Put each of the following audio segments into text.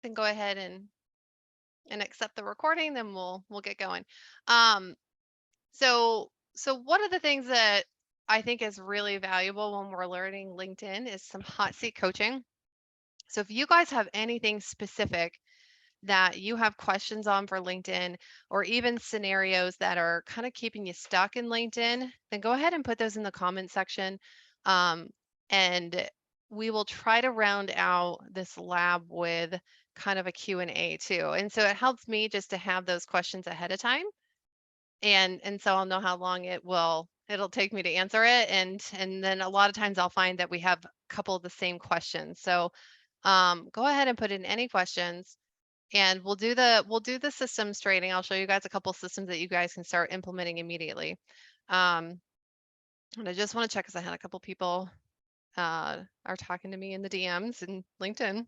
then go ahead and accept the recording, then we'll get going. Um, so one of the things that I think is really valuable when we're learning LinkedIn is some hot seat coaching. So if you guys have anything specific that you have questions on for LinkedIn, or even scenarios that are kind of keeping you stuck in LinkedIn, then go ahead and put those in the comment section. Um, and we will try to round out this lab with kind of a Q&A too. And so it helps me just to have those questions ahead of time. And so I'll know how long it'll take me to answer it. And then a lot of times I'll find that we have a couple of the same questions. So go ahead and put in any questions, and we'll do the systems training. I'll show you guys a couple systems that you guys can start implementing immediately. Um, and I just want to check because I had a couple people are talking to me in the DMs and LinkedIn.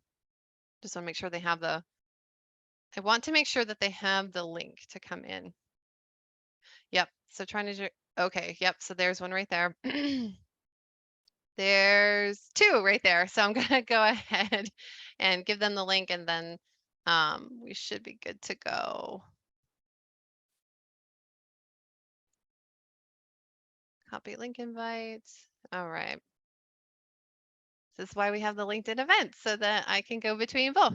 Just want to make sure they have I want to make sure that they have the link to come in. Yep. So trying to do, okay. Yep. So there's one right there. There's two right there. So I'm going to go ahead and give them the link, and then we should be good to go. Copy link invite. All right. This is why we have the LinkedIn event, so that I can go between both.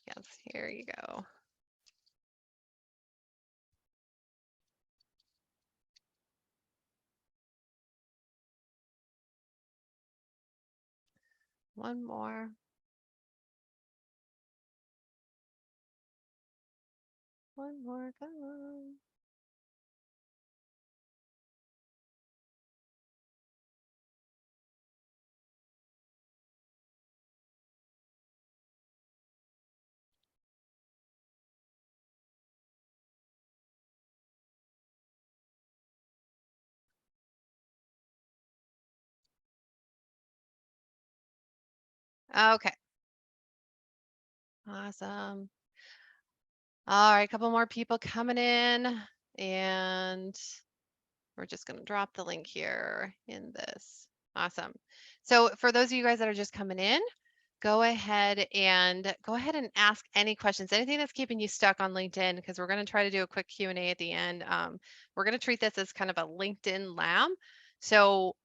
Yes, here you go. One more. One more, come on. Okay. Awesome. All right, a couple more people coming in, and we're just going to drop the link here in this. Awesome. So for those of you guys that are just coming in, go ahead and ask any questions, anything that's keeping you stuck on LinkedIn, because we're going to try to do a quick Q&A at the end. We're going to treat this as kind of a LinkedIn lab. So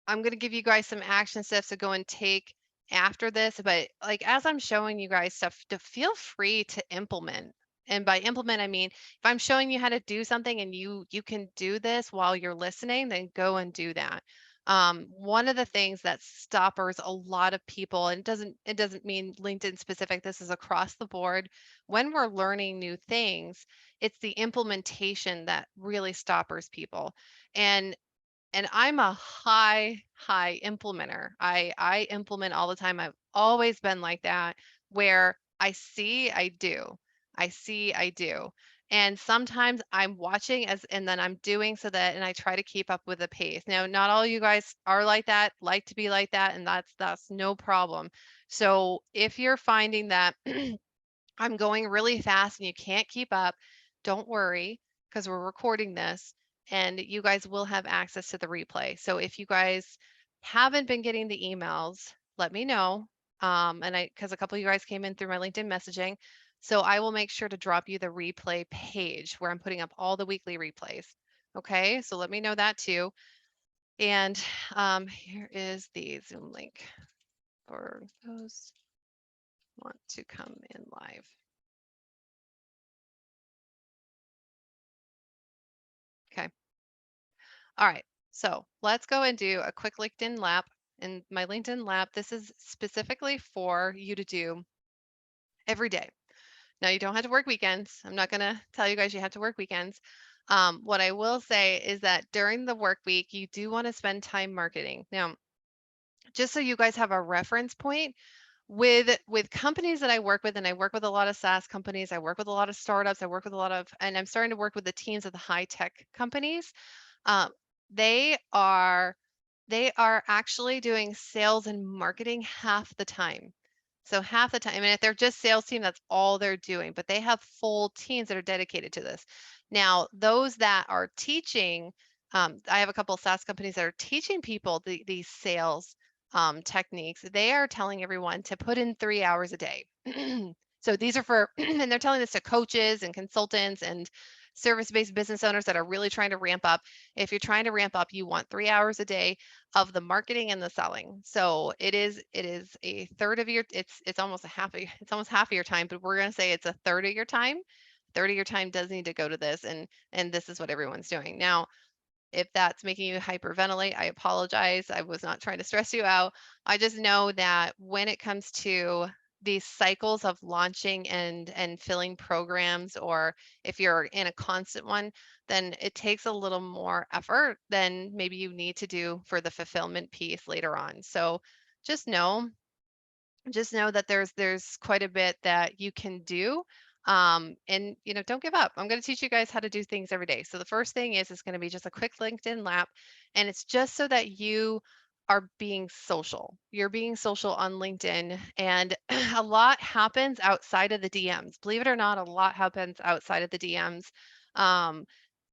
I'm going to give you guys some action steps to go and take after this, but like as I'm showing you guys stuff, to feel free to implement. And by implement, I mean, if I'm showing you how to do something and you can do this while you're listening, then go and do that. One of the things that stoppers a lot of people, and it doesn't mean LinkedIn specific, this is across the board. When we're learning new things, it's the implementation that really stoppers people. And I'm a high implementer. I implement all the time. I've always been like that, where I see, I do. I see, I do. And sometimes I'm watching and then I'm doing, so that, and I try to keep up with the pace. Now, not all you guys are like that, like to be like that, and that's no problem. So if you're finding that I'm going really fast and you can't keep up, don't worry, because we're recording this and you guys will have access to the replay. So if you guys haven't been getting the emails, let me know. Because a couple of you guys came in through my LinkedIn messaging. So I will make sure to drop you the replay page where I'm putting up all the weekly replays. Okay, so let me know that too. And here is the Zoom link for those who want to come in live. Okay. All right, so let's go and do a quick LinkedIn lab. In my LinkedIn lab, this is specifically for you to do every day. Now, you don't have to work weekends. I'm not going to tell you guys you have to work weekends. What I will say is that during the work week, you do want to spend time marketing. Now, just so you guys have a reference point, with companies that I work with, and I work with a lot of SaaS companies, I work with a lot of startups, I work with a lot of, and I'm starting to work with the teams of the high tech companies. Um, they are actually doing sales and marketing half the time. So half the time, I mean, if they're just sales team, that's all they're doing, but they have full teams that are dedicated to this. Now, those that are teaching, I have a couple of SaaS companies that are teaching people these sales techniques. They are telling everyone to put in 3 hours a day. So these are for, and they're telling this to coaches and consultants and service-based business owners that are really trying to ramp up. If you're trying to ramp up, you want 3 hours a day of the marketing and the selling. So it is a third of your, it's almost it's almost half of your time, but we're going to say it's a third of your time. Third of your time does need to go to this, and this is what everyone's doing. Now, if that's making you hyperventilate, I apologize. I was not trying to stress you out. I just know that when it comes to these cycles of launching and filling programs, or if you're in a constant one, then it takes a little more effort than maybe you need to do for the fulfillment piece later on. So just know just know that there's quite a bit that you can do, and don't give up. I'm going to teach you guys how to do things every day. So the first thing is it's going to be just a quick LinkedIn lap, and it's just so that you are being social. You're being social on LinkedIn, and a lot happens outside of the DMs. Believe it or not, a lot happens outside of the DMs. um,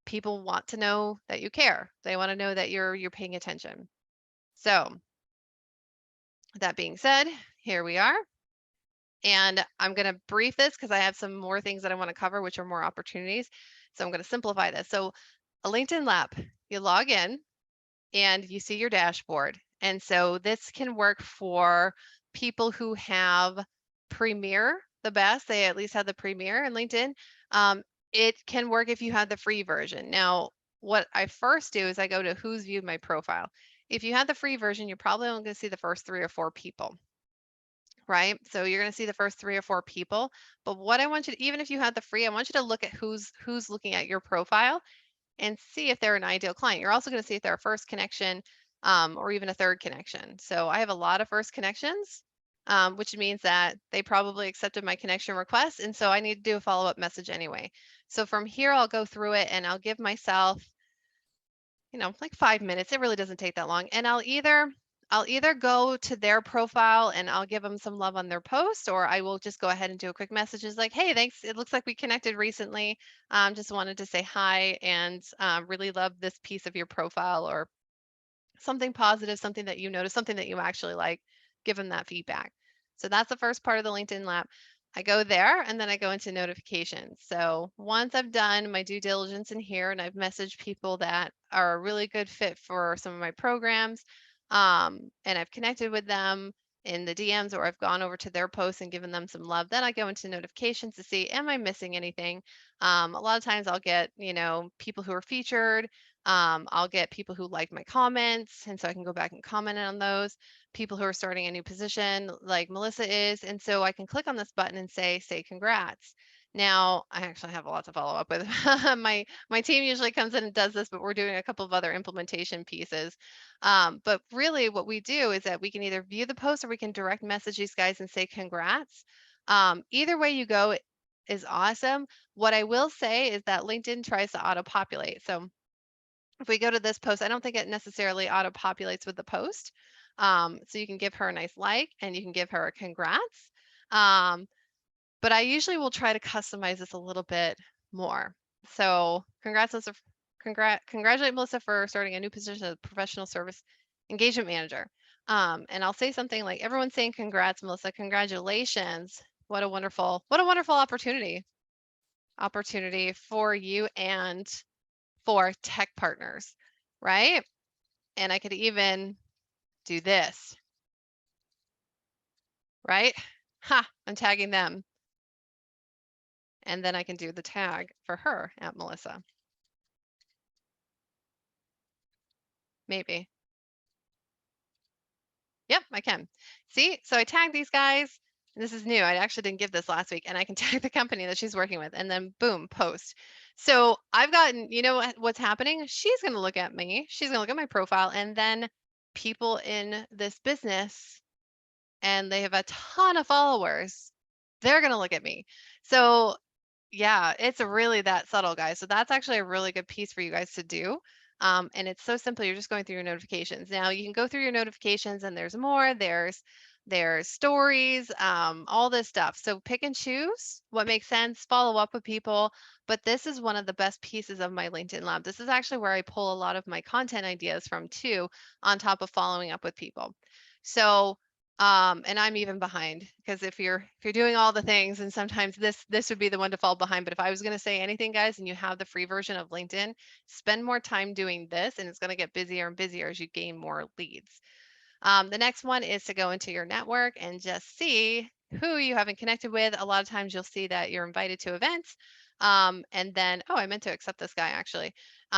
People want to know that you care. They want to know that you're paying attention. So that being said, here we are. And I'm going to brief this because I have some more things that I want to cover, which are more opportunities. So I'm going to simplify this. So a LinkedIn Lab, you log in and you see your dashboard. And so this can work for people who have Premier, the best. They at least have the Premier in LinkedIn. It can work if you have the free version. Now, what I first do is I go to who's viewed my profile. If you have the free version, you're probably only going to see the first 3 or 4 people, right? So you're going to see the first 3 or 4 people. But what I want you to, even if you had the free, I want you to look at who's looking at your profile and see if they're an ideal client. You're also going to see if they're a first connection, or even a third connection. So I have a lot of first connections, which means that they probably accepted my connection request. And so I need to do a follow-up message anyway. So from here, I'll go through it and I'll give myself, like 5 minutes. It really doesn't take that long. And I'll either go to their profile and I'll give them some love on their post, or I will just go ahead and do a quick message. It's like, hey, thanks. It looks like we connected recently. Just wanted to say hi and really love this piece of your profile, or something positive, something that you notice, something that you actually like. Give them that feedback. So that's the first part of the LinkedIn Lab. I go there and then I go into notifications. So once I've done my due diligence in here and I've messaged people that are a really good fit for some of my programs, and I've connected with them in the DMs, or I've gone over to their posts and given them some love, then I go into notifications to see, am I missing anything? A lot of times I'll get, people who are featured. I'll get people who like my comments, and so I can go back and comment on those. People who are starting a new position, like Melissa is, and so I can click on this button and say congrats. Now, I actually have a lot to follow up with. My team usually comes in and does this, but we're doing a couple of other implementation pieces. But really, what we do is that we can either view the post or we can direct message these guys and say congrats. Either way you go is awesome. What I will say is that LinkedIn tries to auto populate. So if we go to this post, I don't think it necessarily auto populates with the post. So you can give her a nice like and you can give her a congrats. But I usually will try to customize this a little bit more. So congrats, Melissa. Congratulate Melissa for starting a new position as professional service engagement manager. And I'll say something like, everyone's saying congrats, Melissa. Congratulations. What a wonderful opportunity for you and for tech partners, right? And I could even do this, right? Ha, I'm tagging them. And then I can do the tag for her at Melissa. Maybe. Yep, I can. See, so I tagged these guys. And this is new. I actually didn't give this last week, and I can tag the company that she's working with, and then boom, post. So I've gotten, what's happening? She's going to look at me. She's going to look at my profile, and then people in this business, and they have a ton of followers, they're going to look at me. So yeah, it's really that subtle, guys. So that's actually a really good piece for you guys to do. And it's so simple. You're just going through your notifications. Now you can go through your notifications and there's more. There's stories, all this stuff. So pick and choose what makes sense, follow up with people. But this is one of the best pieces of my LinkedIn Lab. This is actually where I pull a lot of my content ideas from too, on top of following up with people. So And I'm even behind because if you're doing all the things, and sometimes this would be the one to fall behind. But if I was going to say anything, guys, and you have the free version of LinkedIn, spend more time doing this, and it's going to get busier and busier as you gain more leads. The next one is to go into your network and just see who you haven't connected with. A lot of times you'll see that you're invited to events. And then, oh, I meant to accept this guy actually.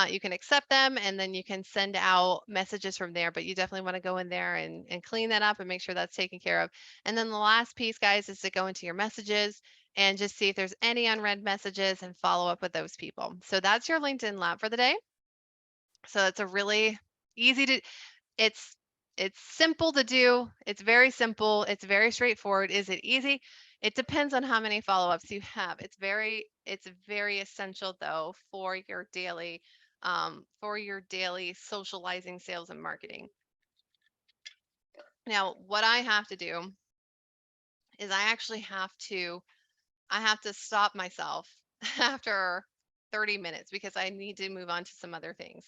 You can accept them and then you can send out messages from there, but you definitely want to go in there and clean that up and make sure that's taken care of. And then the last piece, guys, is to go into your messages and just see if there's any unread messages and follow up with those people. So that's your LinkedIn lab for the day. So it's a really easy to, it's it's simple to do. It's very simple. It's very straightforward. Is it easy? It depends on how many follow-ups you have. It's very essential though for your daily socializing, sales, and marketing. Now, what I have to do is I have to stop myself after 30 minutes because I need to move on to some other things.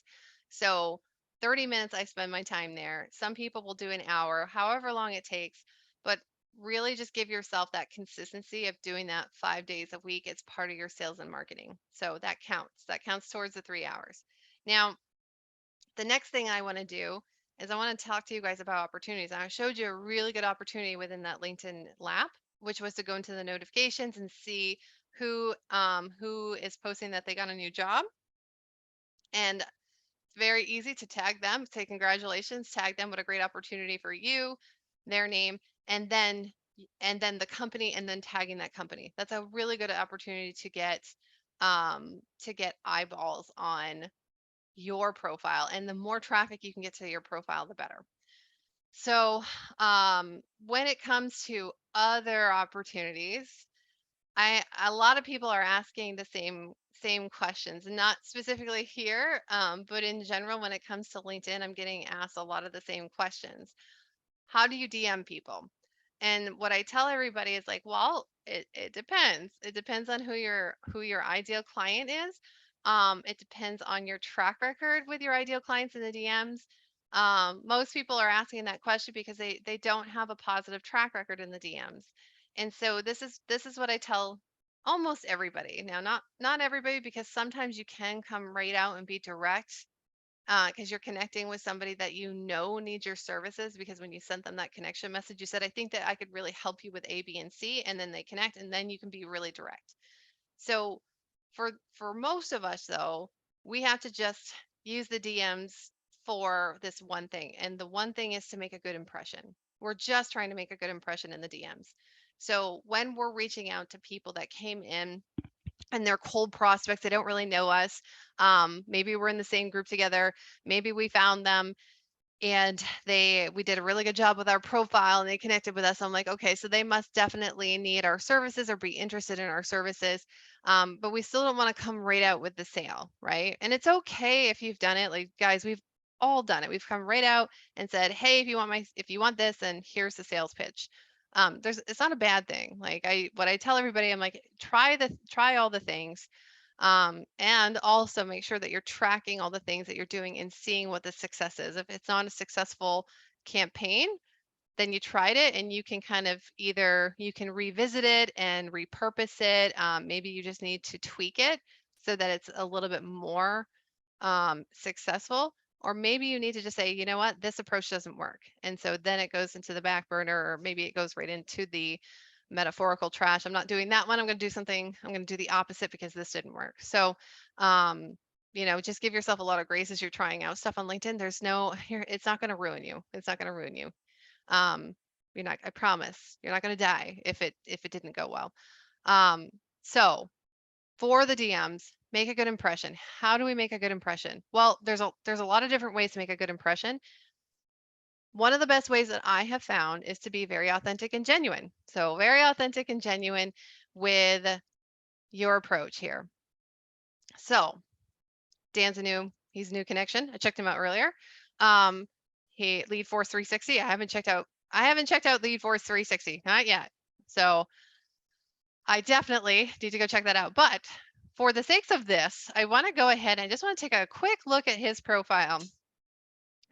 So 30 minutes, I spend my time there. Some people will do an hour, however long it takes, but really just give yourself that consistency of doing that 5 days a week. It's part of your sales and marketing. So that counts. That counts towards the 3 hours. Now, the next thing I want to do is I want to talk to you guys about opportunities. And I showed you a really good opportunity within that LinkedIn lab, which was to go into the notifications and see who is posting that they got a new job. And it's very easy to tag them, say congratulations, tag them, what a great opportunity for you, their name, and then the company, and then tagging that company. That's a really good opportunity to get eyeballs on your profile, and the more traffic you can get to your profile, the better. So when it comes to other opportunities, a lot of people are asking the same questions, not specifically here, but in general when it comes to LinkedIn, I'm getting asked a lot of the same questions. How do you DM people? And what I tell everybody is like, well, it depends. It depends on who your ideal client is. It depends on your track record with your ideal clients in the DMs. Most people are asking that question because they don't have a positive track record in the DMs. And so this is what I tell almost everybody. Now, not everybody, because sometimes you can come right out and be direct because you're connecting with somebody that you know needs your services, because when you sent them that connection message, you said, I think that I could really help you with A, B, and C, and then they connect, and then you can be really direct. So for most of us though, we have to just use the DMs for this one thing. And the one thing is to make a good impression. We're just trying to make a good impression in the DMs. So when we're reaching out to people that came in and they're cold prospects, they don't really know us. Maybe we're in the same group together. Maybe we found them and we did a really good job with our profile and they connected with us. I'm like, okay, so they must definitely need our services or be interested in our services. But we still don't want to come right out with the sale, right? And it's okay if you've done it. Like, guys, we've all done it. We've come right out and said, hey, if you want this, then here's the sales pitch. It's not a bad thing. Like what I tell everybody, I'm like, try all the things. And also make sure that you're tracking all the things that you're doing and seeing what the success is. If it's not a successful campaign, then you tried it and you can kind of you can revisit it and repurpose it. Maybe you just need to tweak it so that it's a little bit more successful. Or maybe you need to just say, you know what, this approach doesn't work. And so then it goes into the back burner, or maybe it goes right into the metaphorical trash. I'm not doing that one. I'm going to do the opposite because this didn't work. So, just give yourself a lot of grace as you're trying out stuff on LinkedIn. It's not going to ruin you. It's not going to ruin you. I promise you're not going to die if it didn't go well. So for the DMs, make a good impression. How do we make a good impression? Well, there's a lot of different ways to make a good impression. One of the best ways that I have found is to be very authentic and genuine. So very authentic and genuine with your approach here. So he's a new connection. I checked him out earlier. He Lead Force 360. I haven't checked out Lead Force 360, not yet. So I definitely need to go check that out. But for the sakes of this, I want to go ahead and I just want to take a quick look at his profile,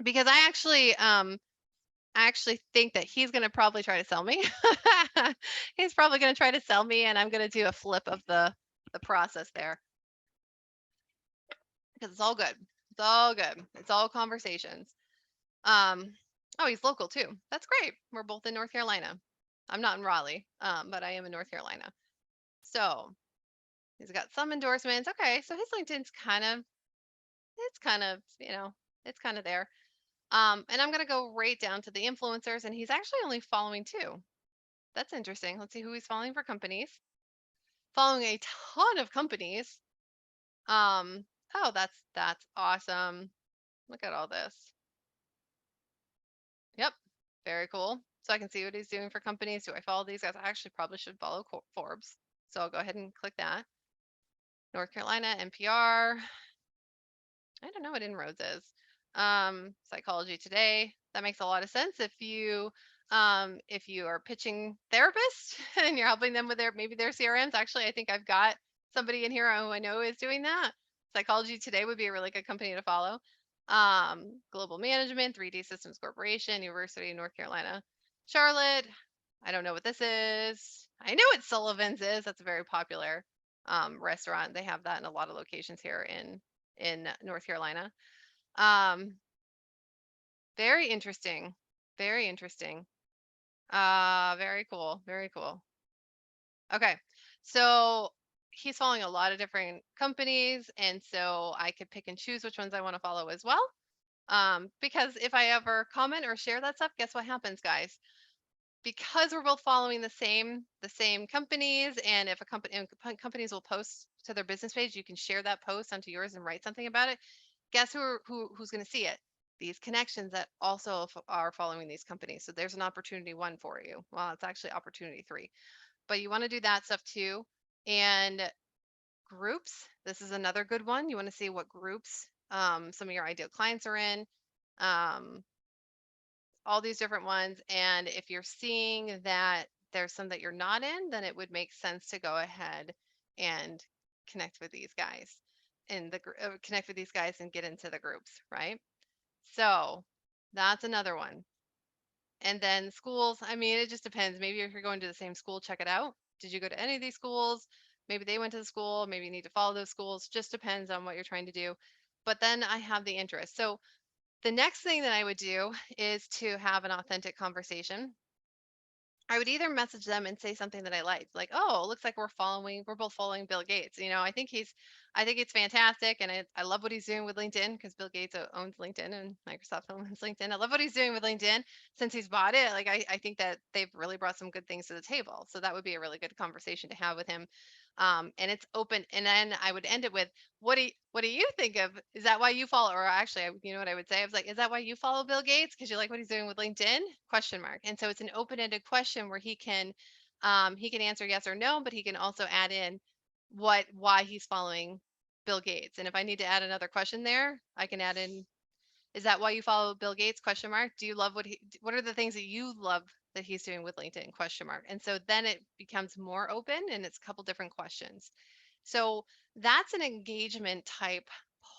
because I I actually think that he's going to probably try to sell me. He's probably going to try to sell me, and I'm going to do a flip of the process there because it's all good. It's all good. It's all conversations. Um, oh, he's local too. That's great. We're both in North Carolina. I'm not in Raleigh, but I am in North Carolina. So he's got some endorsements. Okay, so his LinkedIn's kind of, it's kind of there. And I'm gonna go right down to the influencers, and he's actually only following two. That's interesting. Let's see who he's following for companies. Following a ton of companies. Um, oh, that's awesome. Look at all this. Yep, very cool. So I can see what he's doing for companies. Do I follow these guys? I actually probably should follow Forbes. So I'll go ahead and click that. North Carolina, NPR. I don't know what Inroads is. Psychology Today. That makes a lot of sense if you are pitching therapists and you're helping them with their CRMs. Actually, I think I've got somebody in here who I know is doing that. Psychology Today would be a really good company to follow. Global Management, 3D Systems Corporation, University of North Carolina, Charlotte. I don't know what this is. I know what Sullivan's is. That's a very popular restaurant. They have that in a lot of locations here in North Carolina. Um, very interesting. Very interesting. Very cool. Very cool. Okay. So he's following a lot of different companies, and so I could pick and choose which ones I want to follow as well. Because if I ever comment or share that stuff, guess what happens, guys? Because we're both following the same companies, and if a company and companies will post to their business page, you can share that post onto yours and write something about it. Guess who's going to see it? These connections that also are following these companies. So there's an opportunity one for you. Well, it's actually opportunity three, but you want to do that stuff too. And groups, this is another good one. You want to see what groups some of your ideal clients are in. Um, all these different ones. And if you're seeing that there's some that you're not in, then it would make sense to go ahead and connect with these guys connect with these guys and get into the groups, right? So that's another one. And then schools, I mean, it just depends. Maybe if you're going to the same school, check it out. Did you go to any of these schools? Maybe they went to the school. Maybe you need to follow those schools. Just depends on what you're trying to do. But then I have the interest. So the next thing that I would do is to have an authentic conversation. I would either message them and say something that I liked, like, "Oh, it looks like we're both following Bill Gates." I think it's fantastic, and I love what he's doing with LinkedIn because Bill Gates owns LinkedIn and Microsoft owns LinkedIn. I love what he's doing with LinkedIn since he's bought it. Like, I think that they've really brought some good things to the table, so that would be a really good conversation to have with him. And it's open, and then I would end it with, what do you think of? Is that why you follow? Or actually, you know what I would say? I was like, is that why you follow Bill Gates? Because you like what he's doing with LinkedIn? Question mark. And so it's an open-ended question where he can answer yes or no, but he can also add in why he's following Bill Gates. And if I need to add another question there, I can add in, is that why you follow Bill Gates? Question mark. Do you love what are the things that you love that he's doing with LinkedIn? Question mark. And so then it becomes more open, and it's a couple different questions. So that's an engagement type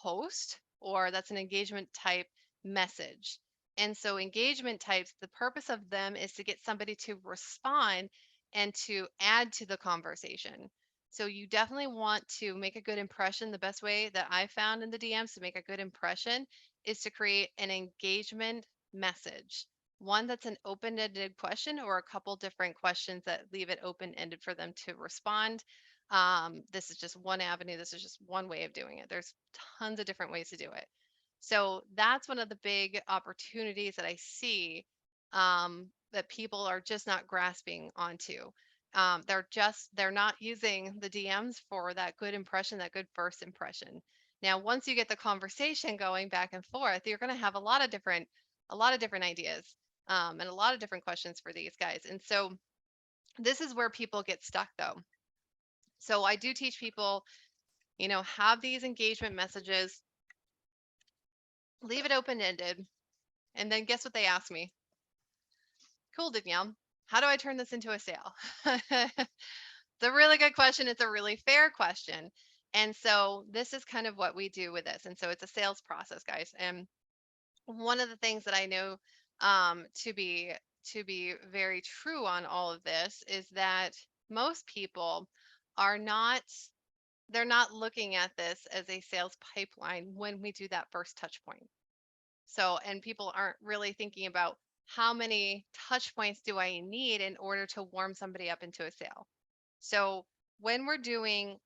post, or that's an engagement type message. And so engagement types, the purpose of them is to get somebody to respond and to add to the conversation. So you definitely want to make a good impression. The best way that I found in the DMs to make a good impression is to create an engagement message. One that's an open-ended question, or a couple different questions that leave it open-ended for them to respond. This is just one avenue. This is just one way of doing it. There's tons of different ways to do it. So that's one of the big opportunities that I see, that people are just not grasping onto. They're not using the DMs for that good impression, that good first impression. Now, once you get the conversation going back and forth, you're going to have a lot of different ideas, and a lot of different questions for these guys. And so this is where people get stuck, though. So I do teach people, have these engagement messages, leave it open ended, and then guess what they ask me? Cool, Danielle. How do I turn this into a sale? It's a really good question. It's a really fair question. And so this is kind of what we do with this. And so it's a sales process, guys. And one of the things that I know to be very true on all of this is that most people are not they're not looking at this as a sales pipeline when we do that first touch point. So, and people aren't really thinking about how many touch points do I need in order to warm somebody up into a sale. So, when we're doing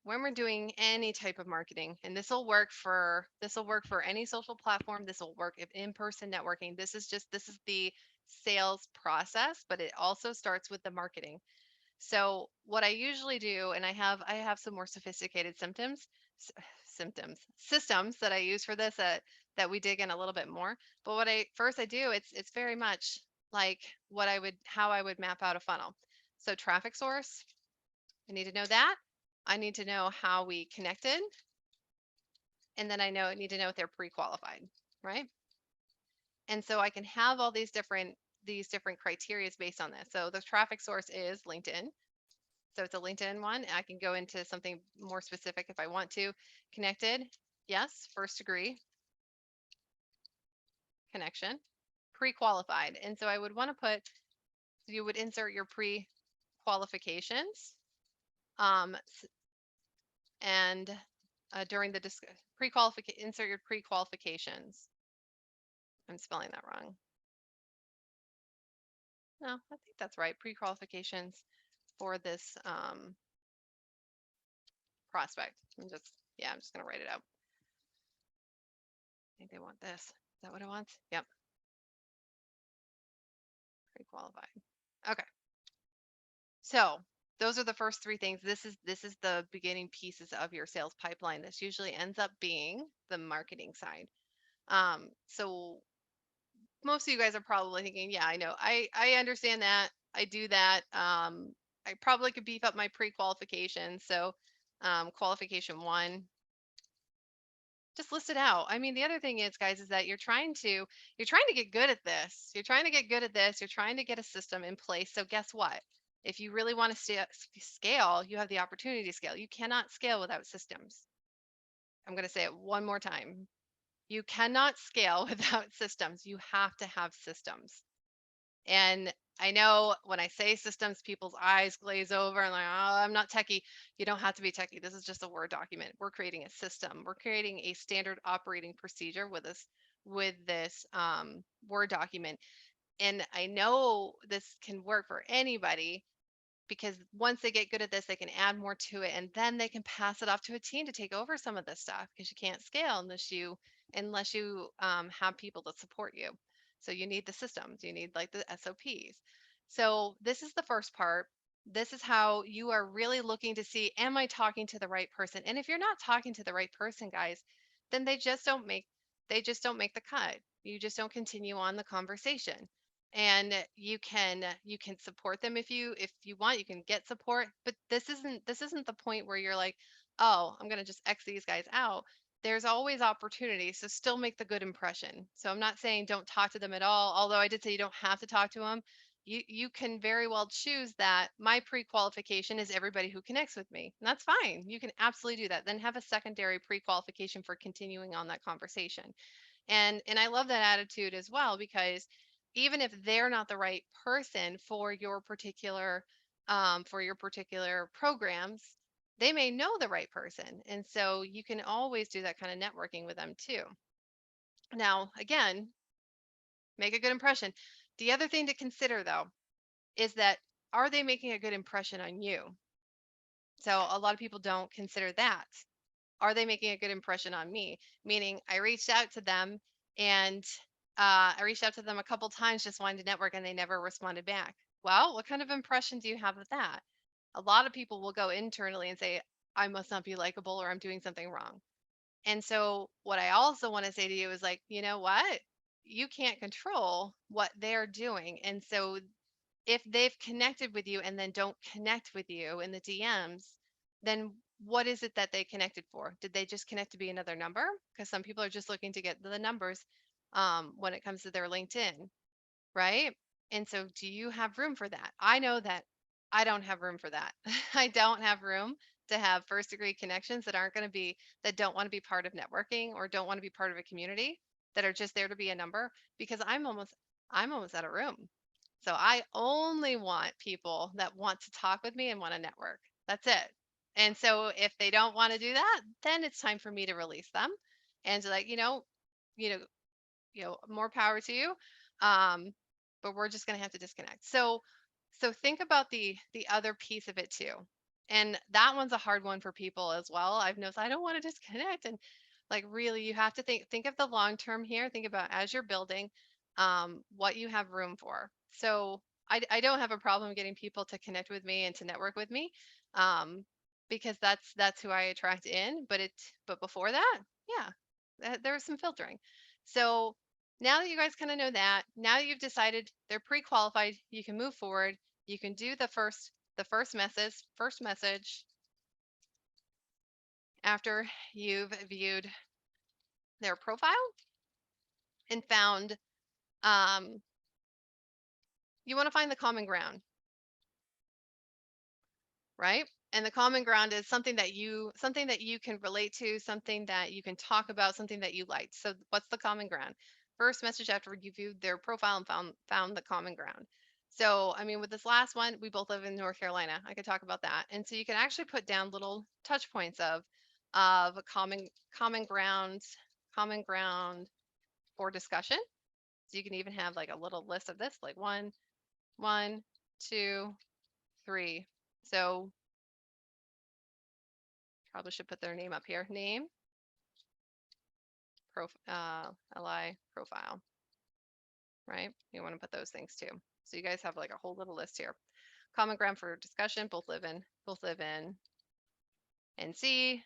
any type of marketing, and this will work for any social platform, this will work if in-person networking. This is the sales process, but it also starts with the marketing. So what I usually do, and I have some more sophisticated systems that I use for this that we dig in a little bit more. But what I do, it's very much like what I would how I would map out a funnel. So traffic source, I need to know that. I need to know how we connected, and then I need to know if they're pre-qualified, right? And so I can have all these different criteria based on this. So the traffic source is LinkedIn. So it's a LinkedIn one. I can go into something more specific if I want to. Connected, yes. First degree connection, pre-qualified. And so I would want to put, you would insert your pre-qualifications, um, and during the pre-qualification, insert your pre-qualifications. I'm spelling that wrong. No, I think that's right. Pre-qualifications for this prospect. I'm just going to write it out. I think they want this. Is that what it wants? Yep. Pre-qualified. Okay. So those are the first three things. This is the beginning pieces of your sales pipeline. This usually ends up being the marketing side. So most of you guys are probably thinking, yeah, I know. I understand that. I do that. I probably could beef up my pre-qualification. So qualification one, just list it out. I mean, the other thing is, guys, is that you're trying to get good at this. You're trying to get good at this. You're trying to get a system in place. So guess what? If you really want to scale, you have the opportunity to scale. You cannot scale without systems. I'm going to say it one more time. You cannot scale without systems. You have to have systems. And I know when I say systems, people's eyes glaze over and like, oh, I'm not techie. You don't have to be techie. This is just a Word document. We're creating a system. We're creating a standard operating procedure with this Word document. And I know this can work for anybody because once they get good at this, they can add more to it, and then they can pass it off to a team to take over some of this stuff because you can't scale unless you have people that support you. So you need the systems, you need like the SOPs. So this is the first part. This is how you are really looking to see, am I talking to the right person? And if you're not talking to the right person, guys, then they just don't make the cut. You just don't continue on the conversation. And you can support them if you want. You can get support, but this isn't the point where you're like, oh, I'm going to just X these guys out. There's always opportunities, so still make the good impression. So I'm not saying don't talk to them at all, although I did say you don't have to talk to them. You can very well choose that my pre-qualification is everybody who connects with me, and that's fine. You can absolutely do that, then have a secondary pre-qualification for continuing on that conversation. And I love that attitude as well, because even if they're not the right person for your particular programs, they may know the right person, and so you can always do that kind of networking with them too. Now again, make a good impression. The other thing to consider though is that, are they making a good impression on you? So a lot of people don't consider that. Are they making a good impression on me? Meaning I reached out to them, and I reached out to them a couple times just wanting to network, and they never responded back. Well, what kind of impression do you have of that? A lot of people will go internally and say, I must not be likable, or I'm doing something wrong. And so what I also want to say to you is like, you know what? You can't control what they're doing. And so if they've connected with you and then don't connect with you in the DMs, then what is it that they connected for? Did they just connect to be another number? Because some people are just looking to get the numbers when it comes to their LinkedIn, right? And so, do you have room for that? I know that I don't have room for that. I don't have room to have first degree connections that don't want to be part of networking or don't want to be part of a community, that are just there to be a number, because I'm almost out of room. So I only want people that want to talk with me and want to network. That's it. And so if they don't want to do that, then it's time for me to release them and to like, you know, more power to you. Um, but we're just going to have to disconnect. So think about the other piece of it too. And that one's a hard one for people as well. I've noticed I don't want to disconnect, and like really you have to think of the long term here. Think about as you're building what you have room for. So I don't have a problem getting people to connect with me and to network with me. Um, because that's who I attract in, but before that, yeah, there's some filtering. So now that you guys kind of know that, now that you've decided they're pre-qualified, you can move forward. You can do the first message after you've viewed their profile and found um, you want to find the common ground, right? And the common ground is something that you can relate to, something that you can talk about, something that you liked. So what's the common ground? First message after you viewed their profile and found the common ground. So I mean, with this last one, we both live in North Carolina. I could talk about that. And so you can actually put down little touch points of common ground for discussion. So you can even have like a little list of this, like one, two, three. So probably should put their name up here. Name, LI profile, right? You want to put those things too. So you guys have like a whole little list here. Common ground for discussion. Both live in NC.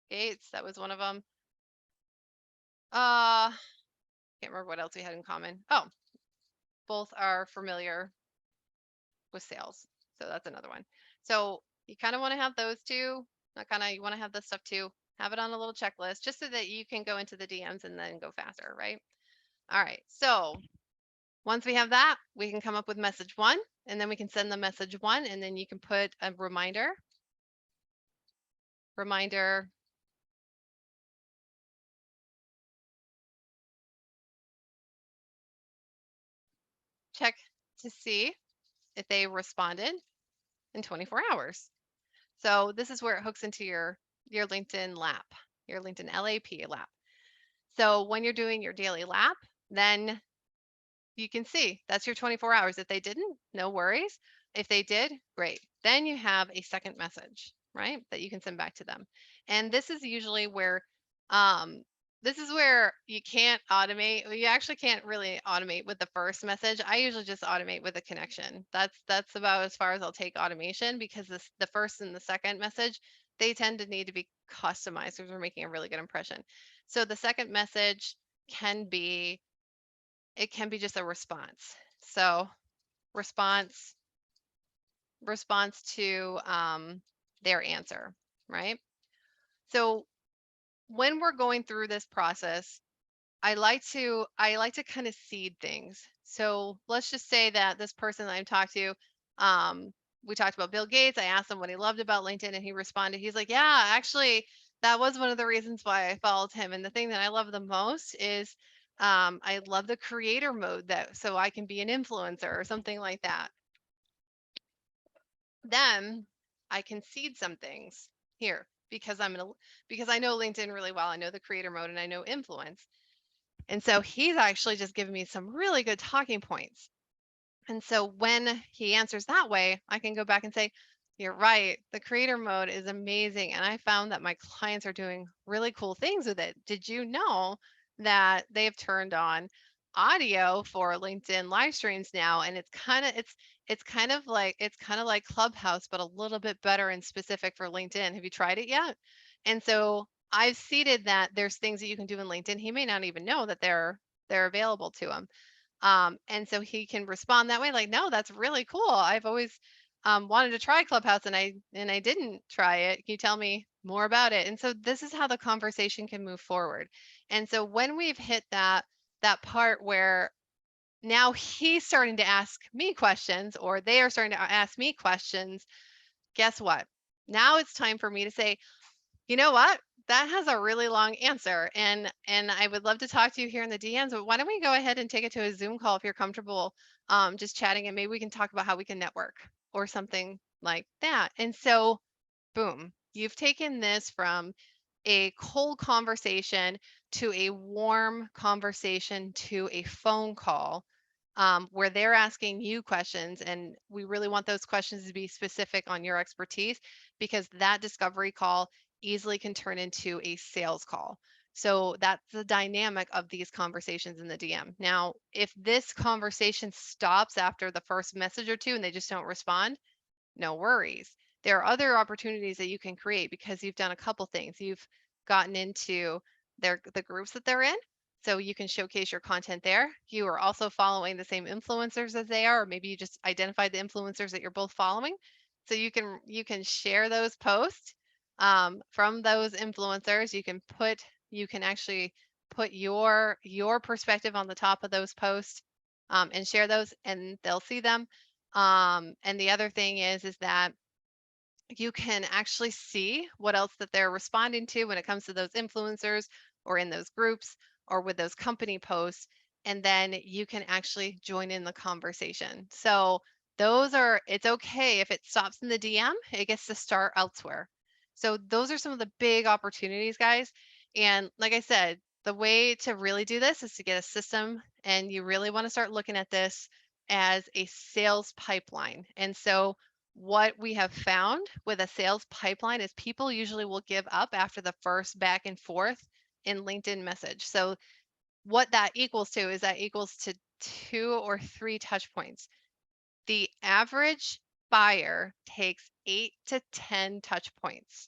Gates. That was one of them. Can't remember what else we had in common. Oh, both are familiar with sales. So that's another one. So you kind of want to have those two. Not kind of, you want to have this stuff too. Have it on a little checklist just so that you can go into the DMs and then go faster, right? All right. So once we have that, we can come up with message one, and then we can send the message one, and then you can put a reminder, check to see if they responded in 24 hours. So this is where it hooks into your LinkedIn lap, your LinkedIn LAP lap. So when you're doing your daily lap, then you can see that's your 24 hours. If they didn't, no worries. If they did, great. Then you have a second message, right? That you can send back to them. And this is usually where um this is where you can't automate. You actually can't really automate with the first message. I usually just automate with a connection. That's about as far as I'll take automation, because the first and the second message, they tend to need to be customized because we're making a really good impression. So the second message can be it can be just a response. So response to their answer, right? So when we're going through this process, I like to kind of seed things. So let's just say that this person that I talked to, we talked about Bill Gates. I asked him what he loved about LinkedIn, and he responded. He's like, "Yeah, actually, that was one of the reasons why I followed him. And the thing that I love the most is, I love the creator mode that so I can be an influencer or something like that." Then I can seed some things here because I know LinkedIn really well. I know the creator mode and I know influence. And so he's actually just given me some really good talking points. And so when he answers that way, I can go back and say, "You're right. The creator mode is amazing. And I found that my clients are doing really cool things with it. Did you know that they've turned on audio for LinkedIn live streams now? And it's kind of like Clubhouse, but a little bit better and specific for LinkedIn. Have you tried it yet?" And so I've seeded that there's things that you can do in LinkedIn. He may not even know that they're available to him. And so he can respond that way, like, "No, that's really cool. I've always wanted to try Clubhouse, and I didn't try it. Can you tell me more about it?" And so this is how the conversation can move forward. And so when we've hit that part where now he's starting to ask me questions, or they are starting to ask me questions, guess what? Now it's time for me to say, "You know what? that has a really long answer, and I would love to talk to you here in the DMs, but why don't we go ahead and take it to a Zoom call if you're comfortable, just chatting, and maybe we can talk about how we can network or something like that. And so, boom, you've taken this from a cold conversation to a warm conversation to a phone call, where they're asking you questions. And we really want those questions to be specific on your expertise, because that discovery call easily can turn into a sales call. So that's the dynamic of these conversations in the DM. Now, if this conversation stops after the first message or two and they just don't respond, no worries. There are other opportunities that you can create because you've done a couple things. You've gotten into the groups that they're in, so you can showcase your content there. You are also following the same influencers as they are, or maybe you just identified the influencers that you're both following. So you can share those posts, from those influencers. You can actually put your perspective on the top of those posts, and share those, and they'll see them. And the other thing is that you can actually see what else that they're responding to when it comes to those influencers or in those groups or with those company posts. And then you can actually join in the conversation. So it's okay if it stops in the DM, it gets to start elsewhere. So those are some of the big opportunities, guys. And like I said, the way to really do this is to get a system, and you really want to start looking at this as a sales pipeline. And so what we have found with a sales pipeline is people usually will give up after the first back and forth in LinkedIn message. So what that equals to is that equals to 2 or 3 touch points. The average buyer takes 8 to 10 touch points.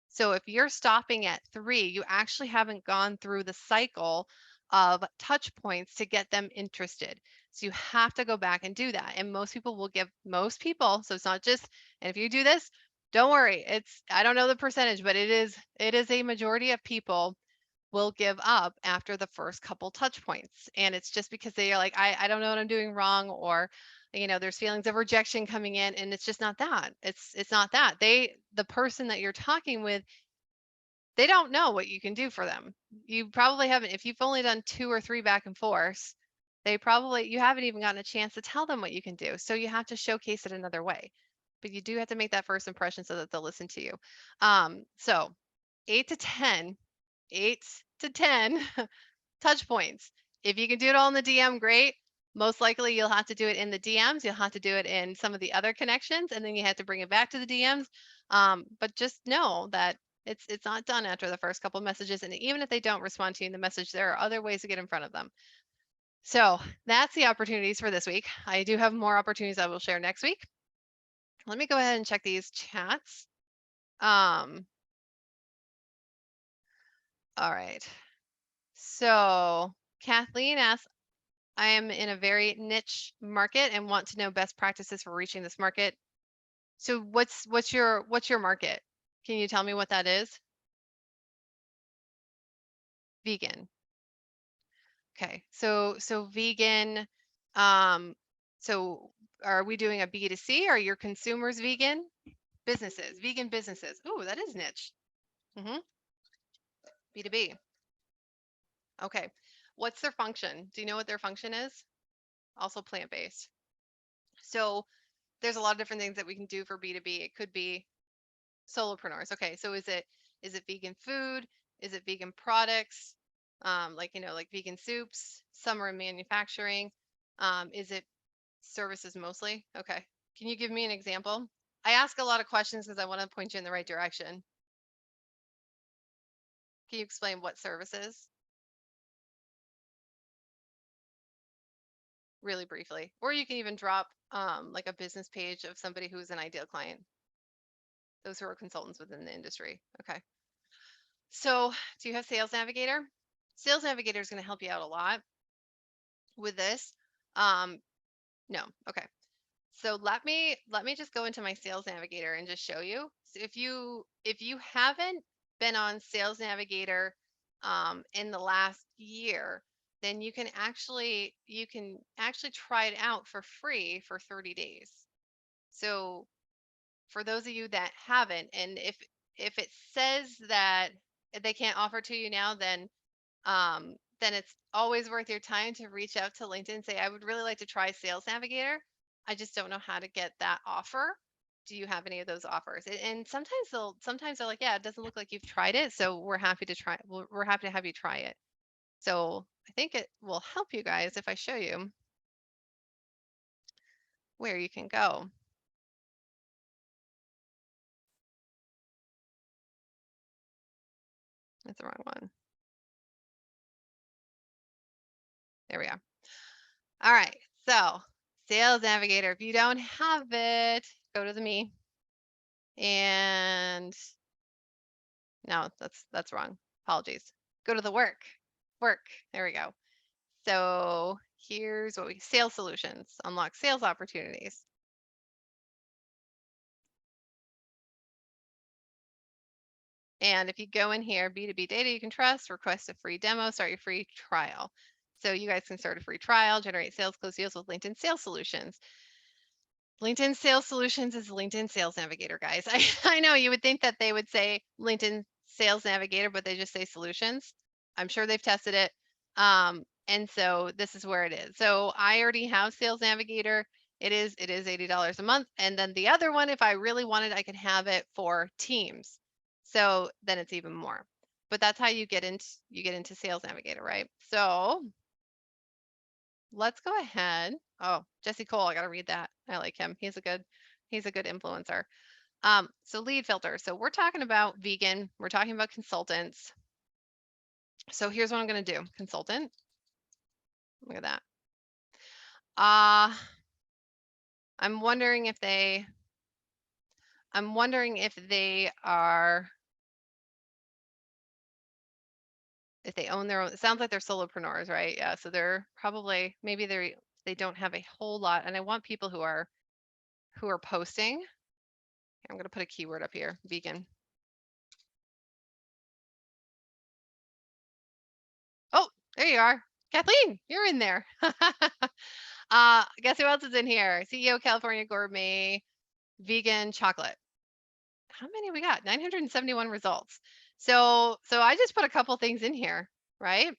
So if you're stopping at 3, you actually haven't gone through the cycle of touch points to get them interested. So you have to go back and do that. And most people, so it's not just, and if you do this, don't worry. I don't know the percentage, but it is a majority of people will give up after the first couple touch points. And it's just because they are like, I don't know what I'm doing wrong, or there's feelings of rejection coming in, and it's just not that. It's not that. The person that you're talking with, they don't know what you can do for them. You probably haven't, if you've only done 2 or 3 back and forths, you haven't even gotten a chance to tell them what you can do. So you have to showcase it another way. But you do have to make that first impression so that they'll listen to you. So 8 to 10, 8 to 10 touch points. If you can do it all in the DM, great. Most likely you'll have to do it in the DMs. You'll have to do it in some of the other connections, and then you have to bring it back to the DMs. But just know that it's not done after the first couple messages. And even if they don't respond to you in the message, there are other ways to get in front of them. So that's the opportunities for this week. I do have more opportunities I will share next week. Let me go ahead and check these chats. All right. So Kathleen asks, I am in a very niche market and want to know best practices for reaching this market. So what's your market? Can you tell me what that is? Vegan. Okay. So vegan, um so are we doing a B2C? Are your consumers vegan? Businesses, vegan businesses. Ooh, that is niche. Mm-hmm. B2B. Okay. What's their function? Do you know what their function is? Also plant-based. So there's a lot of different things that we can do for B2B. It could be solopreneurs. Okay, so is it vegan food? Is it vegan products? Like vegan soups. Some are in manufacturing. Is it services mostly? Okay. Can you give me an example? I ask a lot of questions because I want to point you in the right direction. Can you explain what services really briefly? Or you can even drop like a business page of somebody who's an ideal client, those who are consultants within the industry. Okay. So, do you have Sales Navigator? Sales Navigator is going to help you out a lot with this. Um, no. Okay. So let me just go into my Sales Navigator and just show you. So if you haven't been on Sales Navigator in the last year, then you can actually try it out for free for 30 days. So for those of you that haven't, and if it says that if they can't offer to you now, then it's always worth your time to reach out to LinkedIn and say, I would really like to try Sales Navigator. I just don't know how to get that offer. Do you have any of those offers? And sometimes they're like, yeah, it doesn't look like you've tried it, so we're happy to try. We're happy to have you try it. So I think it will help you guys if I show you where you can go. That's the wrong one. There we go. All right. So Sales Navigator, if you don't have it, go to the me. And no, that's wrong. Apologies. Go to the work. There we go. So here's what sales solutions, unlock sales opportunities. And if you go in here, B2B data you can trust, request a free demo, start your free trial. So you guys can start a free trial, generate sales, close deals with LinkedIn Sales Solutions. LinkedIn Sales Solutions is LinkedIn Sales Navigator, guys. I know you would think that they would say LinkedIn Sales Navigator, but they just say solutions. I'm sure they've tested it. And so this is where it is. So I already have Sales Navigator. It is $80 a month. And then the other one, if I really wanted, I could have it for teams. So then it's even more. But that's how you get into Sales Navigator, right? So let's go ahead. Oh, Jesse Cole, I got to read that. I like him. He's a good influencer. So lead filter. So we're talking about vegan. We're talking about consultants. So here's what I'm going to do. Consultant. Look at that. I'm wondering if they are, if they own their own. It sounds like they're solopreneurs, right? Yeah. So they're probably, maybe they don't have a whole lot. And I want people who are posting. I'm going to put a keyword up here, vegan. Oh, there you are. Kathleen, you're in there. Guess who else is in here? CEO California Gourmet Vegan Chocolate. How many we got? 971 results. So I just put a couple things in here, right?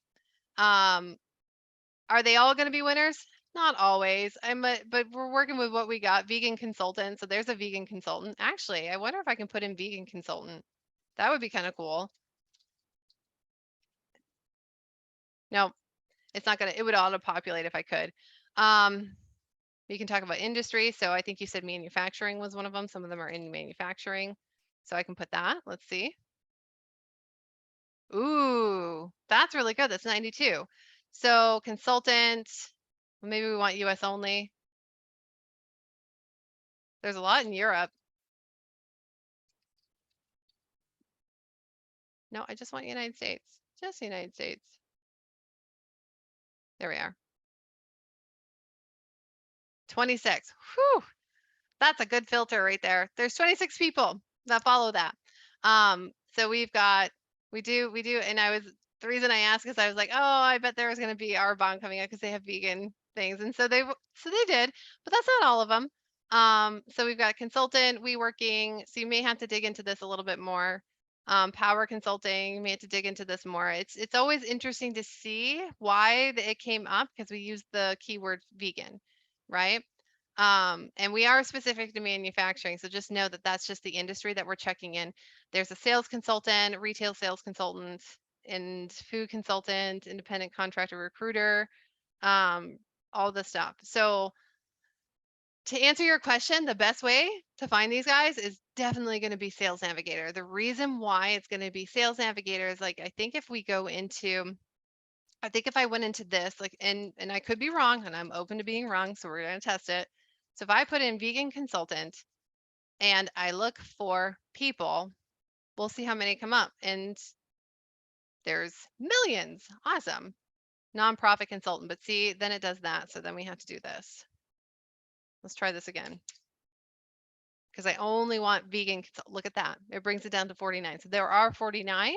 Are they all going to be winners? Not always. But we're working with what we got. Vegan consultant. So there's a vegan consultant. Actually, I wonder if I can put in vegan consultant. That would be kind of cool. No, it's not gonna. It would auto-populate if I could. You can talk about industry. So I think you said manufacturing was one of them. Some of them are in manufacturing. So I can put that. Let's see. Ooh, that's really good. That's 92. So consultant, maybe we want US only. There's a lot in Europe. No, I just want United States. Just United States. There we are. 26. Whew. That's a good filter right there. There's 26 people that follow that. So we do, and the reason I asked is I was like, oh, I bet there was going to be Arbonne coming out because they have vegan things. And so they did, but that's not all of them. So we've got consultant, WeWorking. So you may have to dig into this a little bit more. Power consulting, you may have to dig into this more. It's always interesting to see why it came up because we use the keyword vegan, right? And we are specific to manufacturing. So just know that that's just the industry that we're checking in. There's a sales consultant, retail sales consultant, and food consultant, independent contractor recruiter, all this stuff. So to answer your question, the best way to find these guys is definitely going to be Sales Navigator. The reason why it's going to be Sales Navigator is like, I think if I went into this, like, and I could be wrong, and I'm open to being wrong, so we're going to test it. So if I put in vegan consultant and I look for people, we'll see how many come up. And there's millions. Awesome. Nonprofit consultant. But see, then it does that. So then we have to do this. Let's try this again. Because I only want vegan. Look at that. It brings it down to 49. So there are 49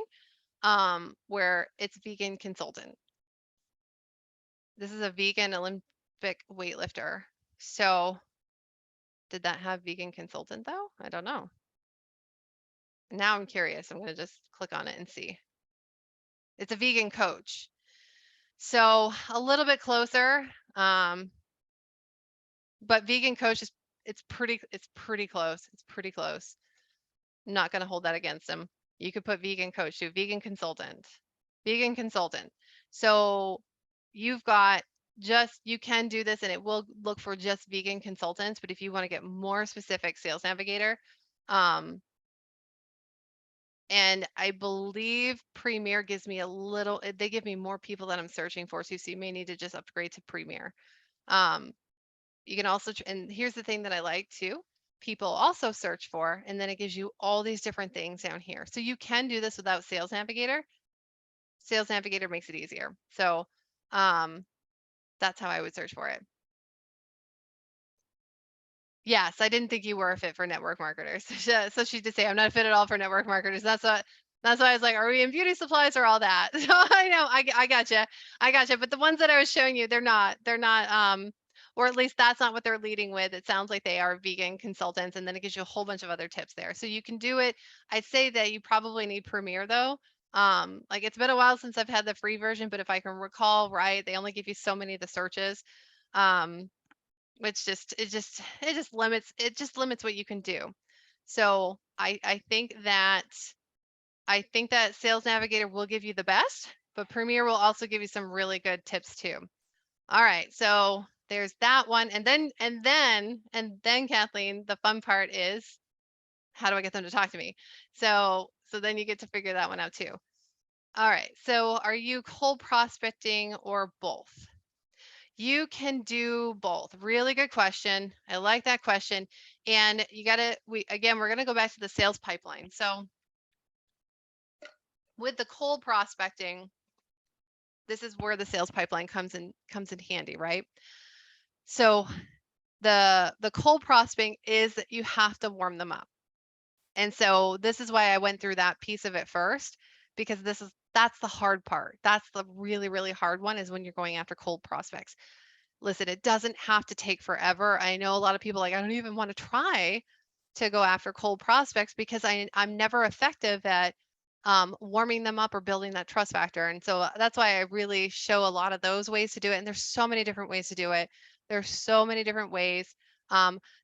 where it's vegan consultant. This is a vegan Olympic weightlifter. So did that have vegan consultant though? I don't know. Now I'm curious. I'm going to just click on it and see. It's a vegan coach. So a little bit closer. But vegan coach is it's pretty close. It's pretty close. I'm not going to hold that against them. You could put vegan coach too, vegan consultant. Vegan consultant. So you've got you can do this and it will look for just vegan consultants, but if you want to get more specific, Sales Navigator, and I believe Premier gives me they give me more people that I'm searching for too, so you may need to just upgrade to Premier. You can also, and here's the thing that I like too, people also search for, and then it gives you all these different things down here. So you can do this without Sales Navigator. Sales Navigator makes it easier. So that's how I would search for it. Yes, I didn't think you were a fit for network marketers. So she did say, I'm not a fit at all for network marketers. That's why I was like, are we in beauty supplies or all that? So I know, I gotcha. I gotcha. But the ones that I was showing you, they're not, or at least that's not what they're leading with. It sounds like they are vegan consultants, and then it gives you a whole bunch of other tips there. So you can do it. I'd say that you probably need Premier though. Like it's been a while since I've had the free version, but if I can recall right, they only give you so many of the searches. Which it just limits what you can do. So I think that Sales Navigator will give you the best, but Premier will also give you some really good tips too. All right, so there's that one, and then Kathleen, the fun part is, how do I get them to talk to me? So then you get to figure that one out too. All right, so are you cold prospecting or both? You can do both. Really good question. I like that question. And we're going to go back to the sales pipeline. So with the cold prospecting, this is where the sales pipeline comes in handy, right? So the cold prospecting is that you have to warm them up. And so this is why I went through that piece of it first, because that's the hard part. That's the really, really hard one, is when you're going after cold prospects. Listen, it doesn't have to take forever. I know a lot of people like, I don't even want to try to go after cold prospects because I'm never effective at warming them up or building that trust factor. And so that's why I really show a lot of those ways to do it. And there's so many different ways to do it. There's so many different ways.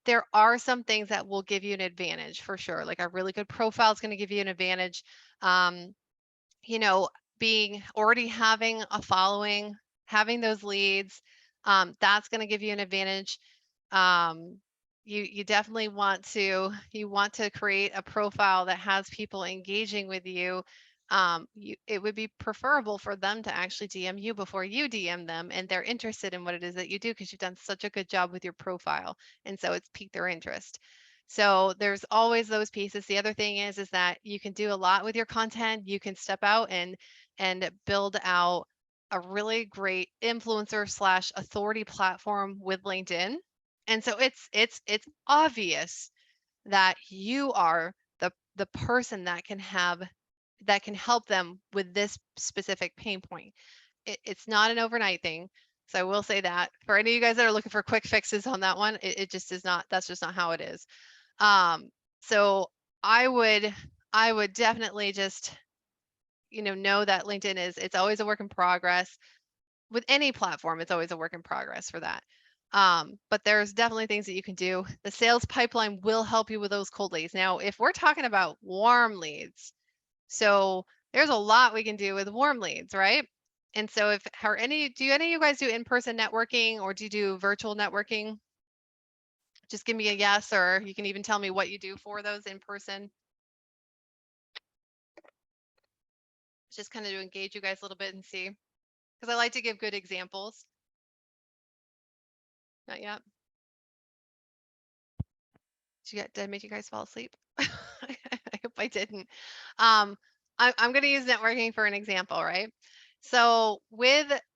There are some things that will give you an advantage for sure. Like a really good profile is going to give you an advantage. You know, already having a following, having those leads, that's going to give you an advantage. You definitely want to create a profile that has people engaging with you. It would be preferable for them to actually DM you before you DM them, and they're interested in what it is that you do because you've done such a good job with your profile, and so it's piqued their interest. So there's always those pieces. The other thing is that you can do a lot with your content. You can step out and build out a really great influencer / authority platform with LinkedIn. And so it's obvious that you are the person that can help them with this specific pain point. It's not an overnight thing. So I will say that for any of you guys that are looking for quick fixes on that one, it just is not, that's just not how it is. So I would definitely just, know that LinkedIn it's always a work in progress. With any platform, it's always a work in progress for that. But there's definitely things that you can do. The sales pipeline will help you with those cold leads. Now, if we're talking about warm leads, so there's a lot we can do with warm leads, right? And so do any of you guys do in-person networking, or do you do virtual networking? Just give me a yes, or you can even tell me what you do for those in person. Just kind of to engage you guys a little bit and see, because I like to give good examples. Not yet. Did I make you guys fall asleep? I hope I didn't. I'm going to use networking for an example, right? So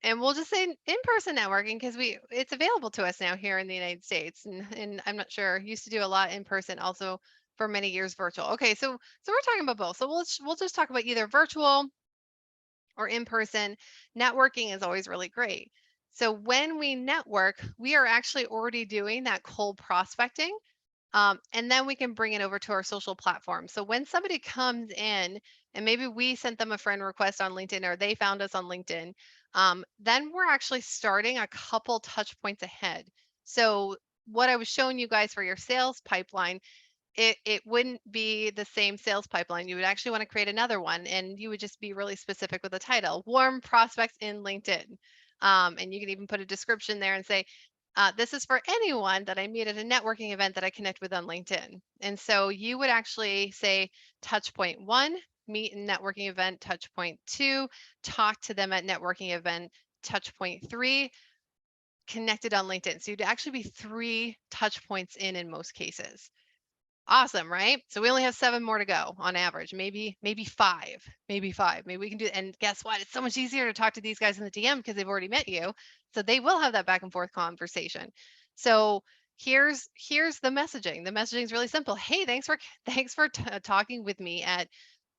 and we'll just say in-person networking, because it's available to us now here in the United States, and I'm not sure, used to do a lot in person, also for many years virtual. Okay, so we're talking about both. So we'll just talk about either virtual or in person. Networking is always really great. So when we network, we are actually already doing that cold prospecting. And then we can bring it over to our social platform. So when somebody comes in and maybe we sent them a friend request on LinkedIn or they found us on LinkedIn, then we're actually starting a couple touch points ahead. So what I was showing you guys for your sales pipeline, it wouldn't be the same sales pipeline. You would actually want to create another one, and you would just be really specific with the title, warm prospects in LinkedIn. And you can even put a description there and say, this is for anyone that I meet at a networking event that I connect with on LinkedIn. And so you would actually say touch point 1, meet in networking event, touch point 2, talk to them at networking event, touch point 3, connected on LinkedIn. So you'd actually be 3 touch points in most cases. Awesome, right? So we only have 7 more to go on average, maybe 5, maybe 5. Maybe we can do, and guess what? It's so much easier to talk to these guys in the DM because they've already met you. So they will have that back and forth conversation. So here's the messaging. The messaging is really simple. Hey, thanks for talking with me at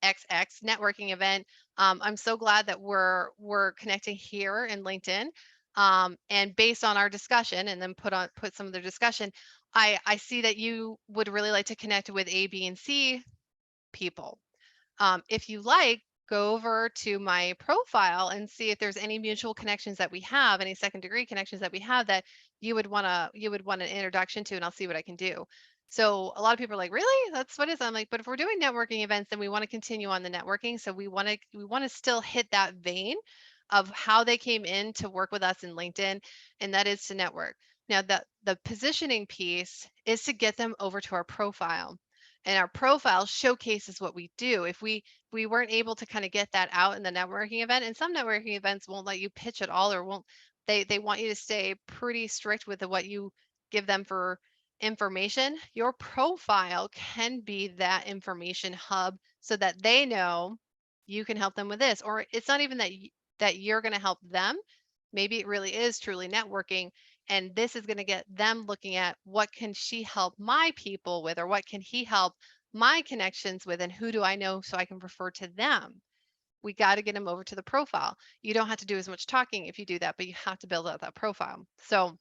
XX networking event. I'm so glad that we're connecting here in LinkedIn. And based on our discussion, and then put some of the discussion, I see that you would really like to connect with A, B, and C people. If you like, go over to my profile and see if there's any mutual connections that we have, any second degree connections that we have that you would want an introduction to, and I'll see what I can do. So a lot of people are like, really? That's what it is. I'm like, but if we're doing networking events, then we want to continue on the networking. So we want to still hit that vein of how they came in to work with us in LinkedIn, and that is to network. Now, the positioning piece is to get them over to our profile, and our profile showcases what we do. If we weren't able to kind of get that out in the networking event, and some networking events won't let you pitch at all, or won't, they want you to stay pretty strict with what you give them for information. Your profile can be that information hub so that they know you can help them with this. Or it's not even that you're going to help them. Maybe it really is truly networking, and this is going to get them looking at what can she help my people with, or what can he help my connections with, and who do I know so I can refer to them. We got to get them over to the profile. You don't have to do as much talking if you do that, but you have to build out that profile. So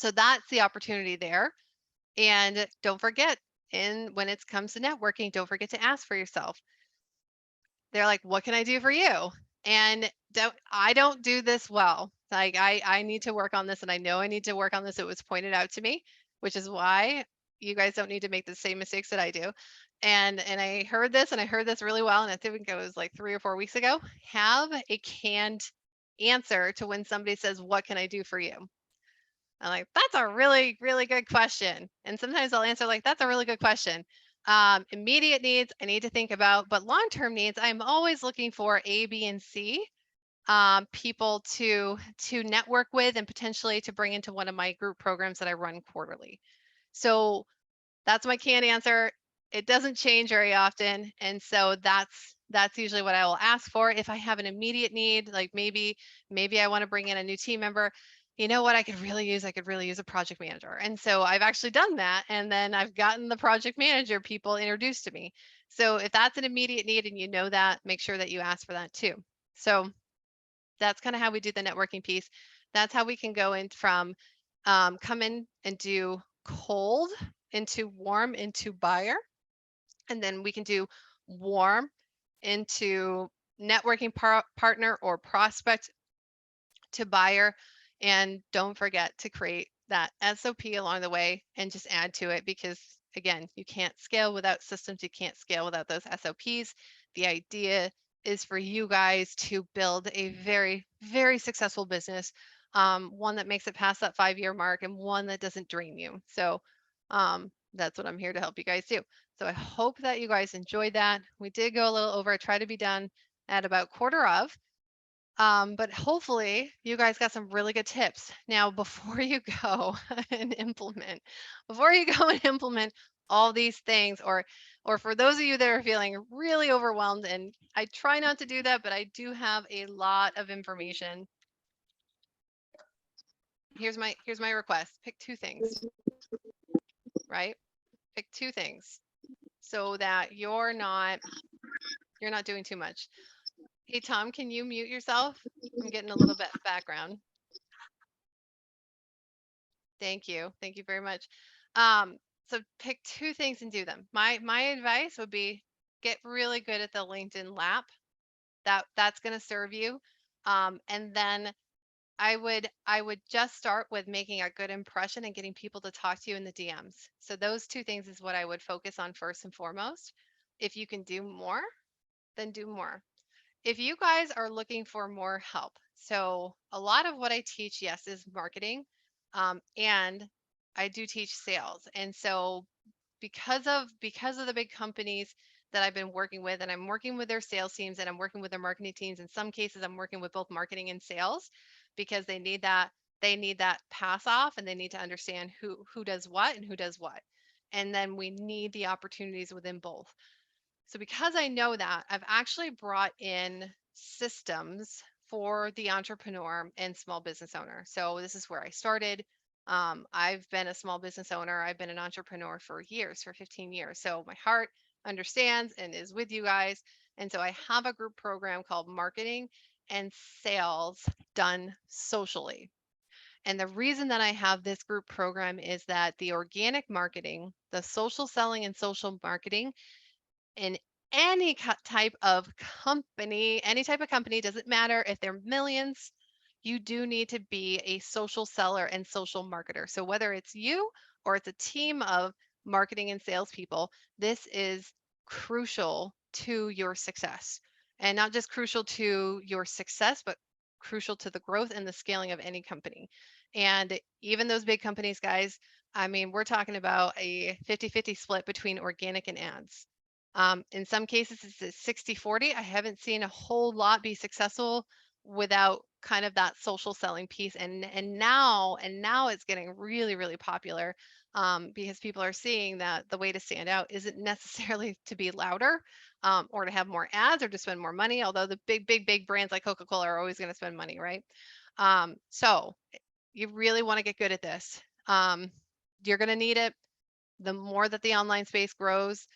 that's the opportunity there. And don't forget, when it comes to networking, don't forget to ask for yourself. They're like, what can I do for you? And I don't do this well. Like I need to work on this, and I know I need to work on this. It was pointed out to me, which is why you guys don't need to make the same mistakes that I do. And I heard this, and I heard this really well, and I think it was like 3 or 4 weeks ago. Have a canned answer to when somebody says, what can I do for you? I'm like, that's a really, really good question. And sometimes I'll answer like, that's a really good question. Immediate needs, I need to think about, but long-term needs, I'm always looking for A, B, and C people to network with, and potentially to bring into one of my group programs that I run quarterly. So that's my canned answer. It doesn't change very often, and so that's usually what I will ask for. If I have an immediate need, like maybe I want to bring in a new team member, you know what I could really use? I could really use a project manager. And so I've actually done that, and then I've gotten the project manager people introduced to me. So if that's an immediate need and you know that, make sure that you ask for that too. So that's kind of how we do the networking piece. That's how we can go in from come in and do cold into warm into buyer. And then we can do warm into networking partner or prospect to buyer. And don't forget to create that SOP along the way and just add to it, because again, you can't scale without systems. You can't scale without those SOPs. The idea is for you guys to build a very, very successful business, one that makes it past that 5-year mark, and one that doesn't drain you. So that's what I'm here to help you guys do. So I hope that you guys enjoyed that. We did go a little over. I try to be done at about quarter of. But hopefully you guys got some really good tips. Now, before you go and implement, all these things, or for those of you that are feeling really overwhelmed, and I try not to do that, but I do have a lot of information. Here's my request. Pick 2 things, right? Pick 2 things so that you're not doing too much. Hey, Tom, can you mute yourself? I'm getting a little bit background. Thank you. Thank you very much. So pick two things and do them. My advice would be get really good at the LinkedIn lap. That's going to serve you. And then I would just start with making a good impression and getting people to talk to you in the DMs. So those two things is what I would focus on first and foremost. If you can do more, then do more. If you guys are looking for more help, so a lot of what I teach, yes, is marketing, and I do teach sales. And so because of the big companies that I've been working with, and I'm working with their sales teams and I'm working with their marketing teams. In some cases, I'm working with both marketing and sales because they need that pass off and they need to understand who does what and who does what. And then we need the opportunities within both. So because I know that, I've actually brought in systems for the entrepreneur and small business owner. So this is where I started. I've been a small business owner. I've been an entrepreneur for years, for 15 years. So my heart understands and is with you guys. And so I have a group program called Marketing and Sales Done Socially. And the reason that I have this group program is that the organic marketing, the social selling and social marketing in any type of company, any type of company, doesn't matter if they're millions, you do need to be a social seller and social marketer. So whether it's you or it's a team of marketing and salespeople, this is crucial to your success. And not just crucial to your success, but crucial to the growth and the scaling of any company. And even those big companies, guys, I mean, we're talking about a 50-50 split between organic and ads. In some cases, it's a 60-40. I haven't seen a whole lot be successful without kind of that social selling piece. And now it's getting really, really popular because people are seeing that the way to stand out isn't necessarily to be louder or to have more ads or to spend more money, although the big, big, big brands like Coca-Cola are always going to spend money, right? So you really want to get good at this. You're going to need it. The more that the online space grows,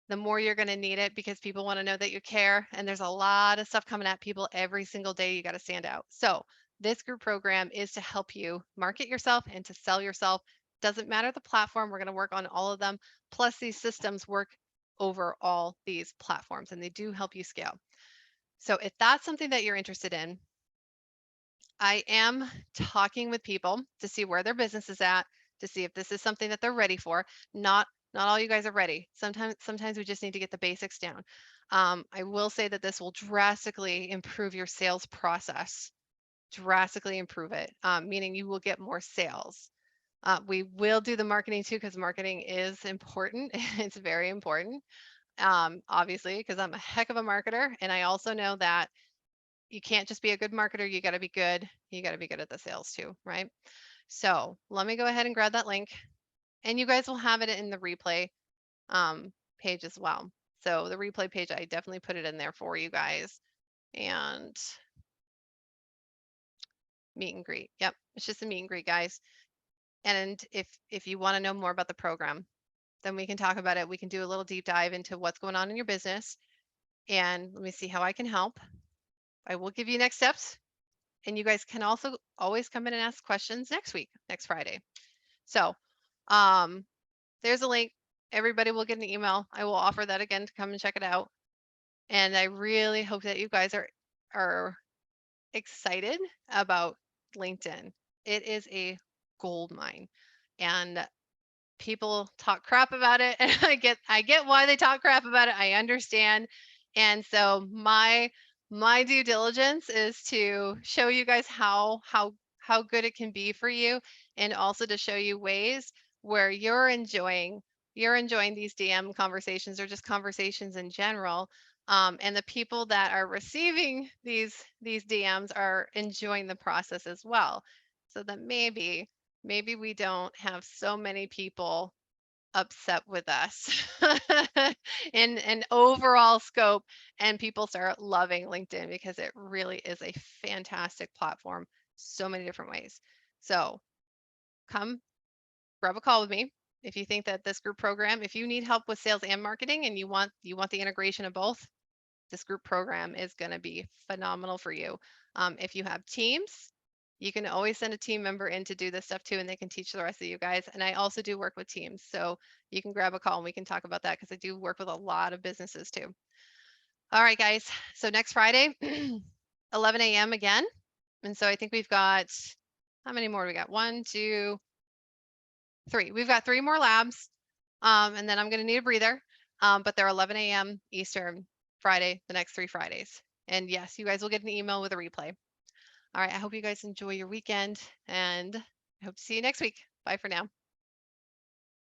the more you're going to need it because people want to know that you care. And there's a lot of stuff coming at people every single day. You got to stand out. So, this group program is to help you market yourself and to sell yourself. Doesn't matter the platform, we're going to work on all of them. Plus, these systems work over all these platforms and they do help you scale. So, if that's something that you're interested in, I am talking with people to see where their business is at, to see if this is something that they're ready for. Not all you guys are ready. Sometimes we just need to get the basics down. I will say that this will drastically improve your sales process, drastically improve it, meaning you will get more sales. We will do the marketing too because marketing is important. It's very important, obviously, because I'm a heck of a marketer, and I also know that you can't just be a good marketer. You got to be good. You got to be good at the sales too, right? So let me go ahead and grab that link, and you guys will have it in the replay page as well. So the replay page, I definitely put it in there for you guys. And meet and greet. Yep, it's just a meet and greet, guys. And if you want to know more about the program, then we can talk about it. We can do a little deep dive into what's going on in your business. And let me see how I can help. I will give you next steps. And you guys can also always come in and ask questions next week, next Friday. So there's a link. Everybody will get an email. I will offer that again to come and check it out. And I really hope that you guys are excited about LinkedIn. It is a gold mine. And people talk crap about it. And I get why they talk crap about it. I understand. And so my due diligence is to show you guys how good it can be for you, and also to show you ways where you're enjoying these DM conversations or just conversations in general. And the people that are receiving these DMs are enjoying the process as well. So that maybe we don't have so many people upset with us in an overall scope, and people start loving LinkedIn because it really is a fantastic platform, so many different ways. So come grab a call with me if you think that this group program, if you need help with sales and marketing and you want the integration of both, this group program is going to be phenomenal for you. If you have teams, you can always send a team member in to do this stuff too, and they can teach the rest of you guys. And I also do work with teams. So you can grab a call and we can talk about that because I do work with a lot of businesses too. All right, guys. So next Friday, 11 a.m. again. And so I think we've got, how many more do we got? 1, 2, 3. We've got 3 more labs. And then I'm going to need a breather. But they're 11 a.m. Eastern Friday, the next 3 Fridays. And yes, you guys will get an email with a replay. All right. I hope you guys enjoy your weekend and I hope to see you next week. Bye for now.